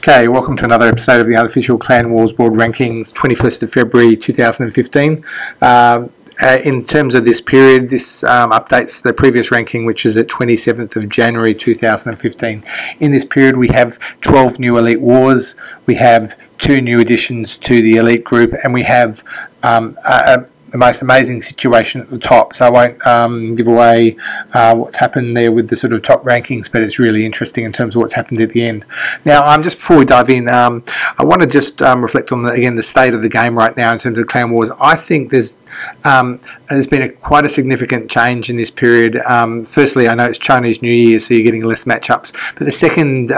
Okay, welcome to another episode of the Unofficial Clan Wars World Rankings, 21st of February 2015. In terms of this period, this updates the previous ranking, which is at 27th of January 2015. In this period, we have 12 new Elite Wars, we have 2 new additions to the Elite group, and we have the most amazing situation at the top. So I won't give away what's happened there with the sort of top rankings, but it's really interesting in terms of what's happened at the end. Now, just before we dive in, I want to just reflect on the state of the game right now in terms of Clan Wars. I think there's been quite a significant change in this period. Firstly, I know it's Chinese New Year, so you're getting less matchups. But the second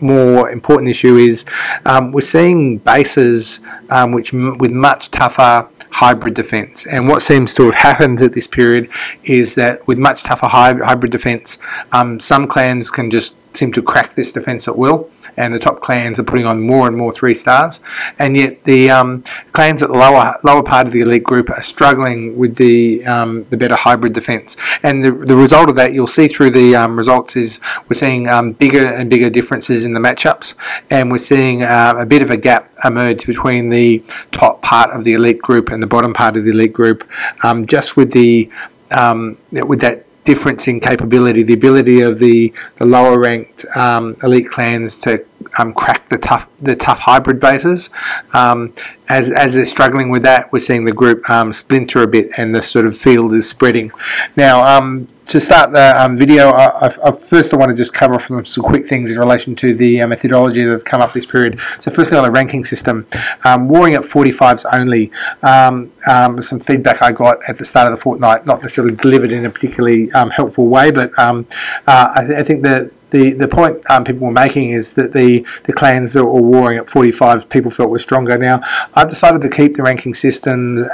more important issue is we're seeing bases with much tougher hybrid defense, and what seems to have happened at this period is that with much tougher hybrid defense, some clans can just seem to crack this defense at will, and the top clans are putting on more and more 3 stars, and yet the clans at the lower part of the elite group are struggling with the better hybrid defense. And the result of that, you'll see through the results, is we're seeing bigger and bigger differences in the matchups, and we're seeing a bit of a gap emerge between the top part of the elite group and the bottom part of the elite group, just with that difference in capability, the ability of the lower ranked elite clans to crack the tough hybrid bases. As they're struggling with that, we're seeing the group splinter a bit, and the sort of field is spreading. Now, to start the video, first I want to just cover some quick things in relation to the methodology that have come up this period. So firstly, on the ranking system, warring at 45s only, some feedback I got at the start of the fortnight, not necessarily delivered in a particularly helpful way, but I think that the point people were making is that the clans that were warring at 45 people felt were stronger. Now, I've decided to keep the ranking system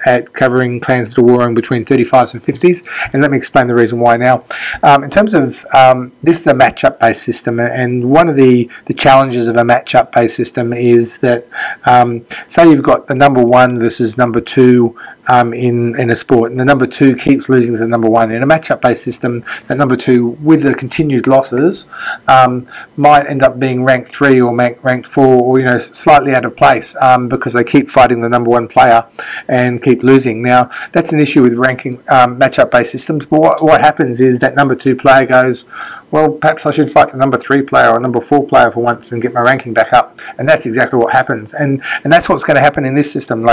at covering clans that are warring between 35s and 50s, and let me explain the reason why now. In terms of, this is a matchup-based system, and one of the challenges of a matchup-based system is that, say you've got the number 1 versus number 2 in a sport, and the number 2 keeps losing to the number 1. In a matchup-based system, that number 2, with the continued losses, might end up being ranked 3 or ranked 4, or slightly out of place, because they keep fighting the number 1 player and keep losing. Now, that's an issue with ranking matchup-based systems. But what happens is that number 2 player goes, well, perhaps I should fight the number 3 player or number 4 player for once and get my ranking back up. And that's exactly what happens. And that's what's going to happen in this system.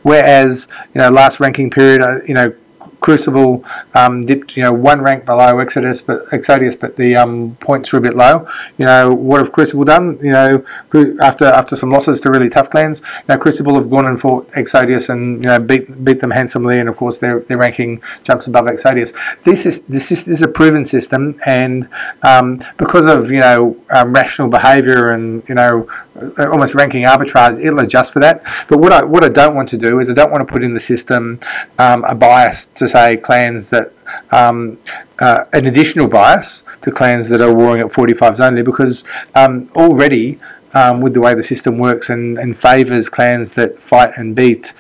Whereas last ranking period, Crucible dipped 1 rank below Exodius, but the points were a bit low. What have Crucible done? After some losses to really tough clans, Crucible have gone and fought Exodius and beat them handsomely, and of course their ranking jumps above Exodius. This is a proven system, and because of rational behaviour and almost ranking arbitrage, it'll adjust for that. But what I don't want to do is I don't want to put in the system a bias to say clans that an additional bias to clans that are warring at 45s only, because already with the way the system works and favours clans that fight and beat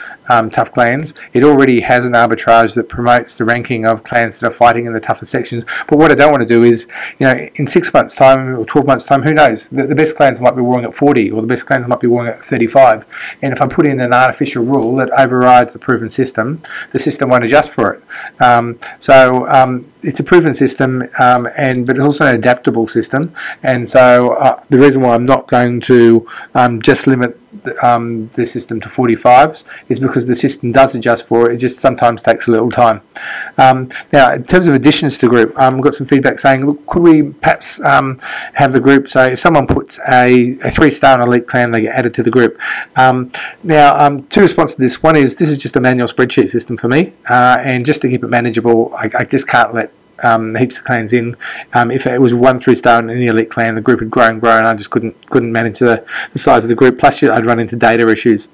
tough clans, it already has an arbitrage that promotes the ranking of clans that are fighting in the tougher sections. But what I don't want to do is, in 6 months' time or 12 months' time, who knows? The best clans might be warring at 40, or the best clans might be warring at 35. And if I put in an artificial rule that overrides the proven system, the system won't adjust for it. It's a proven system, but it's also an adaptable system. And so the reason why I'm not going to just limit the system to 45s is because the system does adjust for it. It just sometimes takes a little time. Now, in terms of additions to the group, we've got some feedback saying, look, could we perhaps have the group, so if someone puts a 3-star in elite clan, they get added to the group. Now, 2 responses to this. One is, this is just a manual spreadsheet system for me, and just to keep it manageable, I just can't let heaps of clans in. If it was 1 3-star in any elite clan, the group had grown, I just couldn't manage the size of the group. Plus, I'd run into data issues.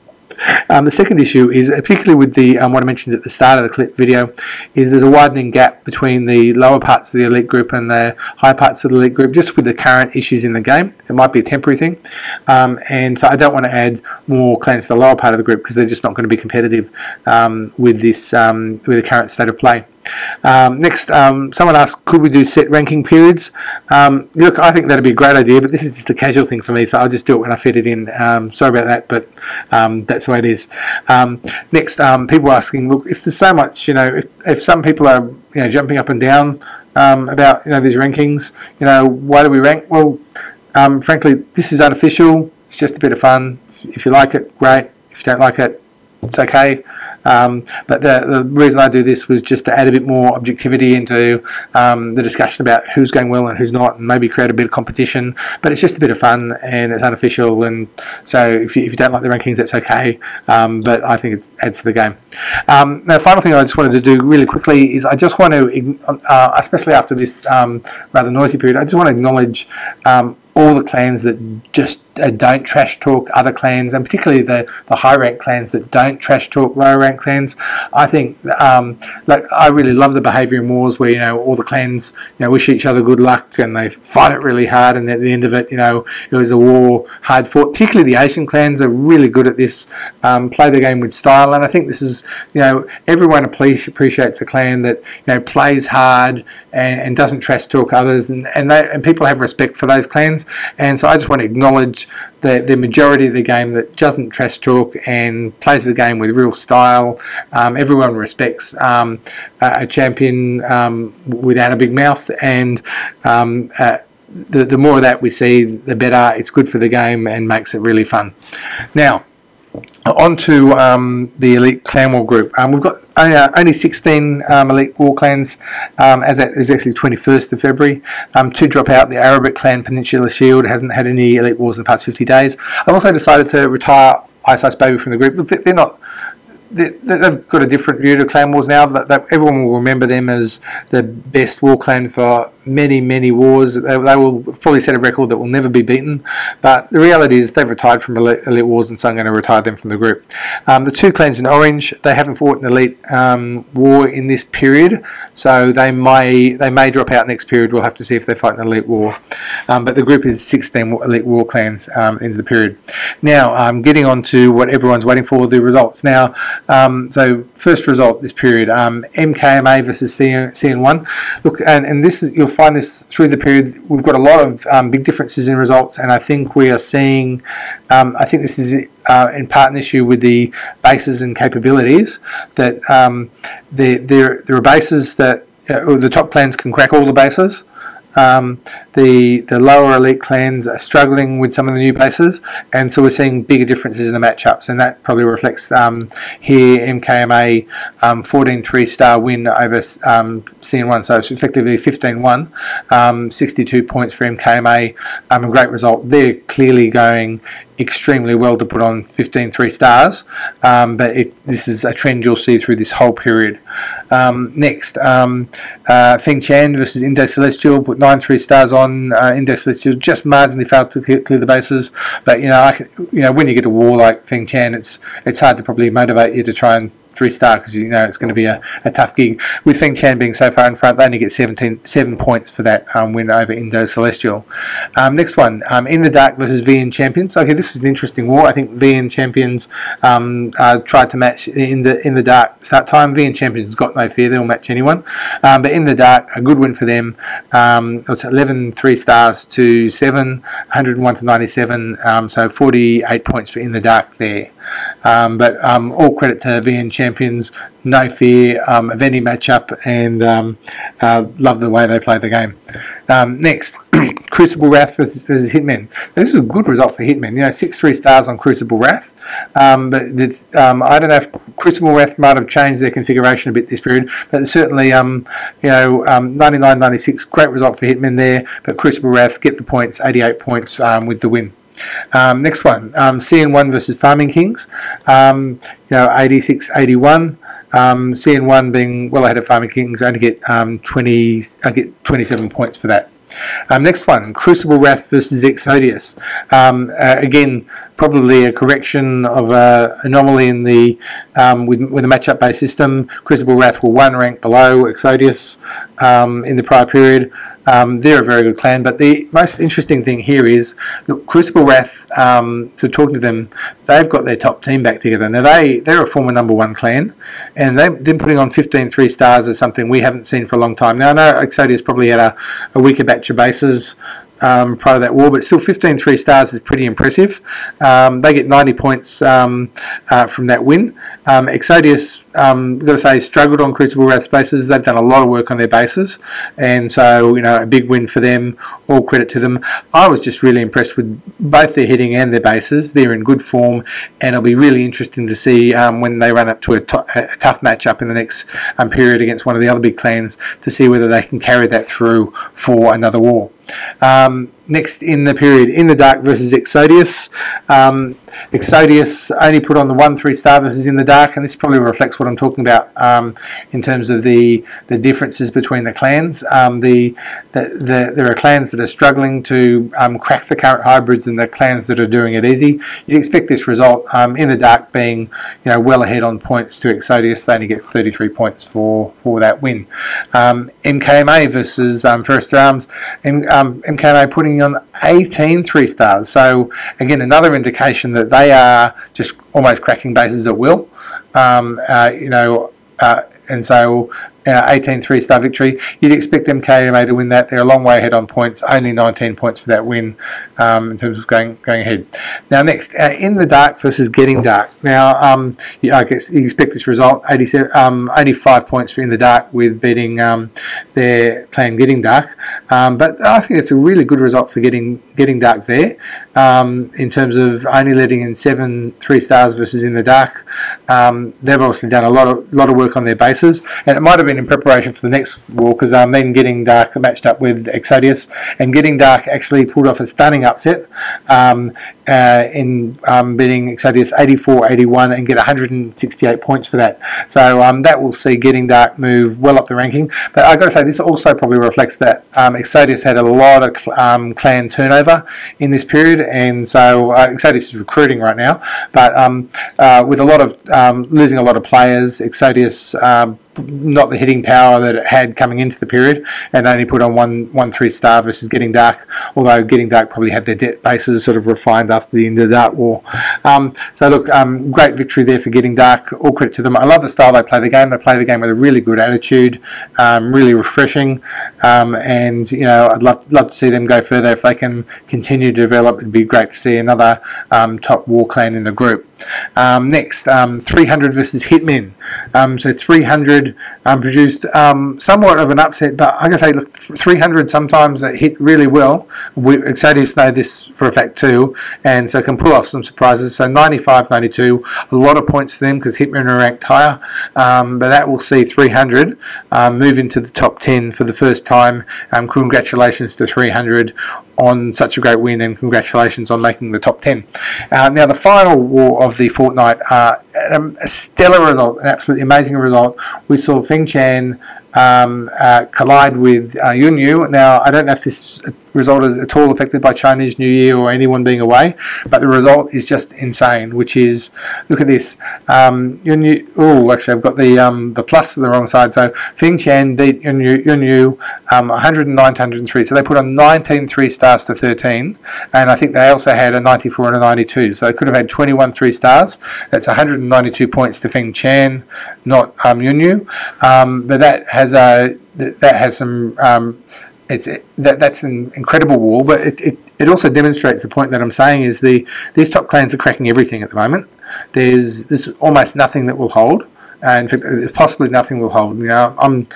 The second issue is, particularly with the what I mentioned at the start of the clip video, is there's a widening gap between the lower parts of the elite group and the high parts of the elite group, just with the current issues in the game. It might be a temporary thing, and so I don't want to add more clans to the lower part of the group because they're just not going to be competitive with the current state of play. Next, someone asked, could we do set ranking periods? Look, I think that'd be a great idea, but this is just a casual thing for me, so I'll just do it when I fit it in. Sorry about that, but that's the way it is. Next, people are asking, look, if there's so much, if some people are, jumping up and down about, these rankings, why do we rank? Well, frankly, this is unofficial. It's just a bit of fun. If you like it, great. If you don't like it, it's okay. But the reason I do this was just to add a bit more objectivity into the discussion about who's going well and who's not, and maybe create a bit of competition. But it's just a bit of fun, and it's unofficial, and so if you don't like the rankings, that's okay. But I think it adds to the game. Now, the final thing I just wanted to do really quickly is I just want to, especially after this rather noisy period, I just want to acknowledge all the clans that just don't trash talk other clans, and particularly the high rank clans that don't trash talk lower rank clans. I think I really love the behaviour in wars where all the clans wish each other good luck and they fight it really hard, and at the end of it it was a war hard fought. Particularly the Asian clans are really good at this, play the game with style, and I think this is everyone appreciates a clan that plays hard and doesn't trash talk others, and people have respect for those clans. And so I just want to acknowledge the majority of the game that doesn't trash talk and plays the game with real style. Everyone respects a champion without a big mouth, and the more of that we see, the better. It's good for the game and makes it really fun. Now, on to the Elite Clan War group. We've got only 16 Elite War clans as at is actually 21st of February. 2 drop out. The Arabic clan Peninsula Shield hasn't had any Elite Wars in the past 50 days. I've also decided to retire Ice Ice Baby from the group. Look, they're not... They've got a different view to Clan Wars now. That everyone will remember them as the best war clan for many, many wars. They will probably set a record that will never be beaten. But the reality is they've retired from Elite Wars, and so I'm going to retire them from the group. The 2 clans in orange, they haven't fought an Elite War in this period, so they may drop out next period. We'll have to see if they fight an Elite War. But the group is 16 Elite War clans into the period. Now, getting on to what everyone's waiting for, the results. Now, so first result this period, MKMA versus CN1. Look, and this is, you'll find this through the period. We've got a lot of big differences in results, and I think we are seeing. I think this is in part an issue with the bases and capabilities. That there are bases that the top clans can crack all the bases. The lower elite clans are struggling with some of the new bases, and so we're seeing bigger differences in the matchups, and that probably reflects here MKMA 14 3-star win over CN1, so it's effectively 15-1, 62 points for MKMA, a great result. They're clearly going extremely well to put on 15 3-stars, but this is a trend you'll see through this whole period. Next, Feng Chan versus Indo Celestial, put 9 3-stars on. Indo Celestial just marginally failed to clear the bases, but when you get a war like Feng Chan, it's hard to probably motivate you to try and 3-star, because it's going to be a tough gig. With Feng Chan being so far in front, they only get 7 points for that win over Indo Celestial. Next one, In the Dark versus VN Champions. Okay, this is an interesting war. I think VN Champions tried to match in the Dark start time. VN Champions got no fear; they'll match anyone. But In the Dark, a good win for them. It was 11 3-stars to 7, 101 to 97. So 48 points for In the Dark there. But all credit to VN Champions, no fear of any matchup, and love the way they play the game. Next, Crucible Wrath versus Hitmen. This is a good result for Hitmen. 6 3-stars on Crucible Wrath, but I don't know if Crucible Wrath might have changed their configuration a bit this period, but certainly 99-96, great result for Hitmen there. But Crucible Wrath get the points, 88 points with the win. Next one, CN1 versus Farming Kings, 86-81. CN1 being well ahead of Farming Kings, only get 27 points for that. Next one, Crucible Wrath versus Exodius. Again, probably a correction of an anomaly in the with a matchup based system. Crucible Wrath were 1 rank below Exodius in the prior period. They're a very good clan, but the most interesting thing here is that Crucible Wrath, to talking to them, they've got their top team back together. Now they're a former #1 clan, and them putting on 15 3-stars is something we haven't seen for a long time. Now I know Exodius probably had a weaker batch of bases prior to that war, but still 15 3-stars is pretty impressive. They get 90 points from that win. Exodius, we've got to say, struggled on Crucible Wrath's bases. They've done a lot of work on their bases, and so, you know, a big win for them. All credit to them. I was just really impressed with both their hitting and their bases. They're in good form, and it'll be really interesting to see when they run up to a tough matchup in the next period against one of the other big clans, to see whether they can carry that through for another war. Next in the period, In the Dark versus Exodius. Exodius only put on the 1 3-star versus In the Dark, and this probably reflects what I'm talking about in terms of the differences between the clans. There are clans that are struggling to crack the current hybrids, and the clans that are doing it easy. You'd expect this result, In the Dark being, you know, well ahead on points to Exodius. They only get 33 points for that win. MKMA versus Forester Arms. MKMA putting on 18 3-stars. So again, another indication that they are just almost cracking bases at will. And so 18 3-star victory. You'd expect MKMA to win that. They're a long way ahead on points. Only 19 points for that win in terms of going ahead. Now next, In the Dark versus Getting Dark. Now I guess you expect this result. 85 points for In the Dark with beating their clan Getting Dark. But I think it's a really good result for Getting Dark there. In terms of only letting in 7 3-stars versus In the Dark. They've obviously done a lot of work on their bases, and it might have been in preparation for the next war, because then Getting Dark matched up with Exodius, and Getting Dark actually pulled off a stunning upset in beating Exodius 84-81 and get 168 points for that. So that will see Getting Dark move well up the ranking. But I've got to say, this also probably reflects that Exodius had a lot of clan turnover in this period, and so Exodius is recruiting right now, but with a lot of losing a lot of players, Exodius not the hitting power that it had coming into the period, and only put on one 3-star versus Getting Dark, although Getting Dark probably had their bases sort of refined after the end of the Dark War. So look, great victory there for Getting Dark. All credit to them. I love the style they play the game. They play the game with a really good attitude, really refreshing, and you know, I'd love to see them go further. If they can continue to develop, it'd be great to see another top war clan in the group. Next, 300 versus Hitmen. So 300 produced somewhat of an upset, but I'm going to say, look, 300 sometimes hit really well. Exodius know this for a fact too, and so can pull off some surprises. So 95-92, a lot of points for them because Hitmen are ranked higher, but that will see 300 move into the top 10 for the first time. Congratulations to 300 on such a great win, and congratulations on making the top 10. Now the final war of the fortnight, a stellar result, an absolutely amazing result. We saw Feng Chan collide with Yunyu. Now I don't know if this result is at all affected by Chinese New Year or anyone being away, but the result is just insane, which is, look at this, Yunyu, oh actually I've got the plus to the wrong side, so Feng Chan beat Yunyu 109-103, so they put on 19 3-stars to 13, and I think they also had a 94 and a 92, so they could have had 21 3-stars. That's 192 points to Feng Chan, not Yunyu, but that has some that's an incredible war, but it also demonstrates the point that I'm saying is these top clans are cracking everything at the moment. There's almost nothing that will hold. In fact, possibly nothing will hold. You know, I'm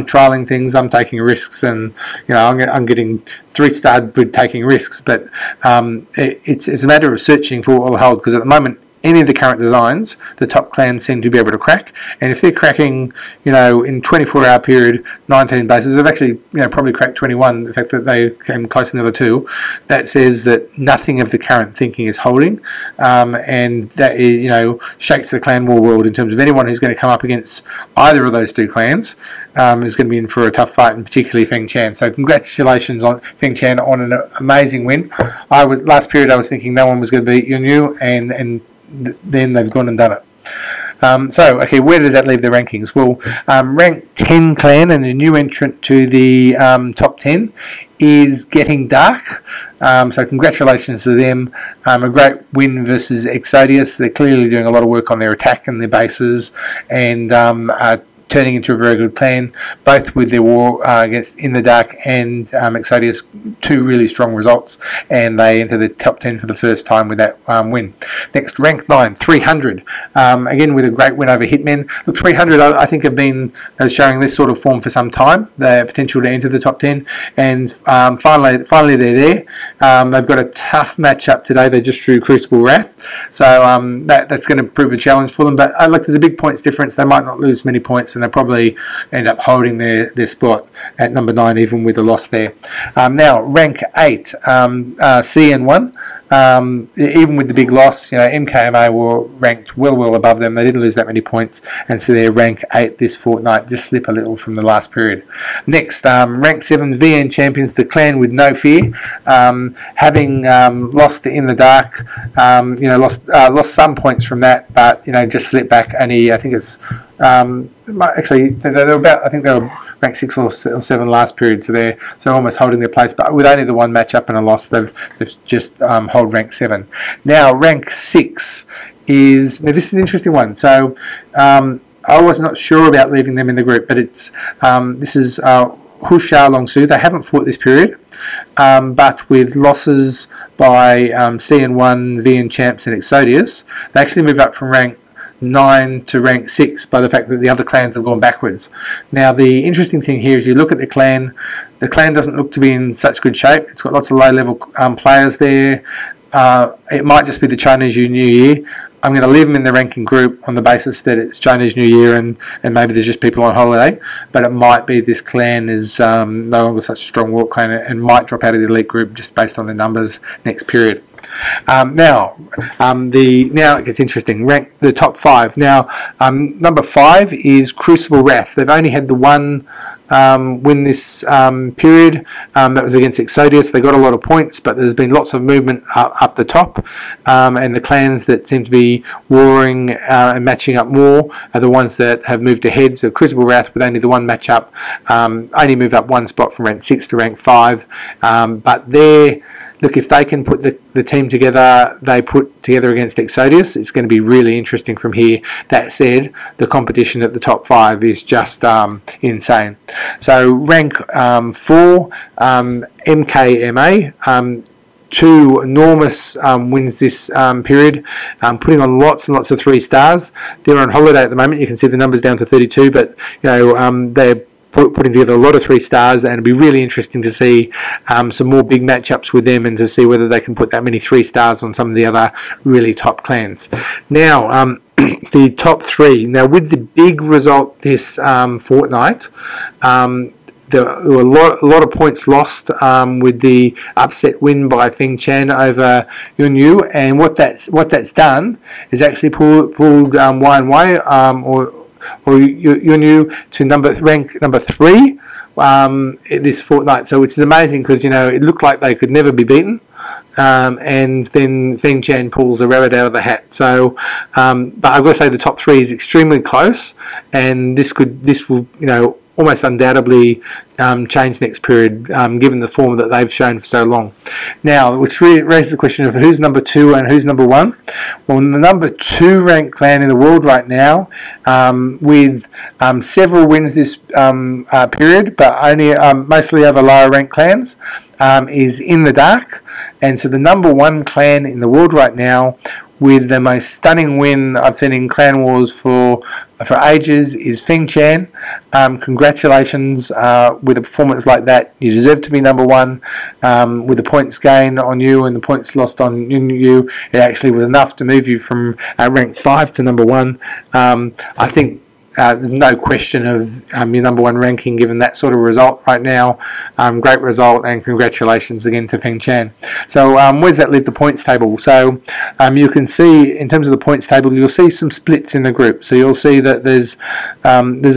trialing things, I'm taking risks, and you know, I'm getting 3-star with taking risks. But it's a matter of searching for what will hold, because at the moment any of the current designs, the top clans seem to be able to crack. And if they're cracking, in 24-hour period, 19 bases, they've actually, probably cracked 21. The fact that they came close to the other two, that says that nothing of the current thinking is holding, and that is, shakes the clan war world in terms of anyone who's going to come up against either of those two clans is going to be in for a tough fight, and particularly Feng Chan. So congratulations on Feng Chan on an amazing win. Last period I was thinking no one was going to beat Yunyu, and then they've gone and done it. Okay, where does that leave the rankings? Well, rank 10 clan and a new entrant to the top 10 is Getting Dark. So congratulations to them. A great win versus Exodius. They're clearly doing a lot of work on their attack and their bases, and turning into a very good clan, both with their war against In the Dark and Exodius, two really strong results, and they enter the top 10 for the first time with that win. Next, rank 9, 300, again with a great win over Hitmen. Look, 300 I think have been showing this sort of form for some time, the potential to enter the top 10, and finally they're there. They've got a tough matchup today. They just drew Crucible Wrath, so that's going to prove a challenge for them, but look, there's a big points difference. They might not lose many points, and they'll probably end up holding their spot at number 9 even with a loss there. Now rank 8, CN1, even with the big loss, MKMA were ranked well above them. They didn't lose that many points, and so they're rank 8 this fortnight, just slip a little from the last period. Next, rank 7, VN Champions, the clan with no fear, having lost In the Dark, lost some points from that, but just slipped back. Only I think it's actually they were ranked 6 or 7 last period, so they're almost holding their place, but with only the one matchup and a loss, they've just hold rank 7. Now rank 6 is, this is an interesting one. So I was not sure about leaving them in the group, but it's this is Husha Longsu. They haven't fought this period, but with losses by CN1, VN Champs and Exodius, they actually move up from rank 9 to rank 6 by the fact that the other clans have gone backwards. Now the interesting thing here is you look at the clan doesn't look to be in such good shape. It's got lots of low level players there. It might just be the Chinese New Year. I'm going to leave them in the ranking group on the basis that it's Chinese New Year and maybe there's just people on holiday, but it might be this clan is no longer such a strong war clan and might drop out of the elite group just based on the numbers next period. Now it gets interesting. Rank the top 5. Now number 5 is Crucible Wrath. They've only had the one win this period. That was against Exodius. They got a lot of points, but there's been lots of movement up the top, and the clans that seem to be warring and matching up more are the ones that have moved ahead. So Crucible Wrath, with only the one matchup, only move up one spot from rank 6 to rank 5, but look, if they can put the team together they put together against Exodius, it's going to be really interesting from here. That said, the competition at the top 5 is just insane. So rank 4, MKMA, 2 enormous wins this period, putting on lots and lots of 3 stars. They're on holiday at the moment. You can see the numbers down to 32, but they're putting together a lot of 3 stars, and it'll be really interesting to see some more big matchups with them and to see whether they can put that many 3 stars on some of the other really top clans. Now the top 3. Now with the big result this fortnight, there were a lot of points lost with the upset win by Feng Chan over Yunyu, and what that's done is actually pulled Wai or Yunyu to rank number 3 this fortnight. So which is amazing because it looked like they could never be beaten, and then Feng Chan pulls a rabbit out of the hat. So, but I've got to say the top 3 is extremely close, and this will almost undoubtedly change next period, given the form that they've shown for so long. Now, which really raises the question of who's number 2 and who's number 1. Well, the number 2 ranked clan in the world right now, with several wins this period, but only mostly over lower ranked clans, is In the Dark. And so the number 1 clan in the world right now, with the most stunning win I've seen in Clan Wars for ages, is Feng Chan. Congratulations with a performance like that. You deserve to be number one. With the points gained on you and the points lost on you, it actually was enough to move you from rank 5 to number 1. I think there's no question of your number 1 ranking given that sort of result right now. Great result, and congratulations again to Feng Chan. So where's that leave the points table? So you can see in terms of the points table, you'll see some splits in the group. So you'll see that there's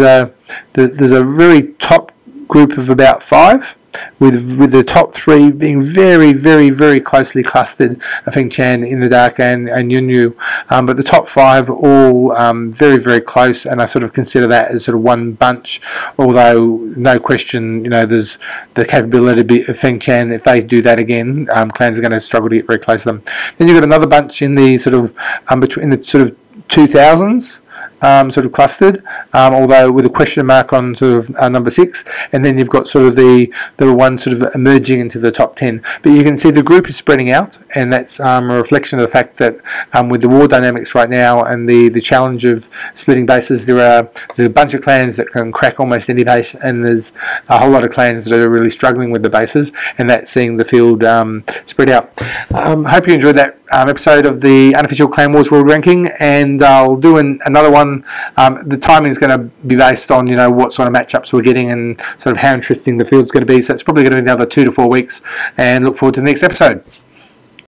a very top group of about 5, with the top 3 being very, very, very closely clustered. Feng Chan in the dark and Yunyu, but the top 5 all very, very close, and I sort of consider that as sort of one bunch. Although no question, there's the capability of Feng Chan. If they do that again, clans are going to struggle to get very close to them. Then you've got another bunch in the sort of between the sort of 2000s. Sort of clustered, although with a question mark on sort of number 6, and then you've got sort of the one sort of emerging into the top 10. But you can see the group is spreading out, and that's a reflection of the fact that with the war dynamics right now and the challenge of splitting bases, there's a bunch of clans that can crack almost any base, and there's a whole lot of clans that are really struggling with the bases, and that's seeing the field spread out. Hope you enjoyed that episode of the Unofficial Clan Wars World Ranking, and I'll do another one. The timing is going to be based on what sort of matchups we're getting and sort of how interesting the field's going to be. So it's probably going to be another 2 to 4 weeks, and look forward to the next episode.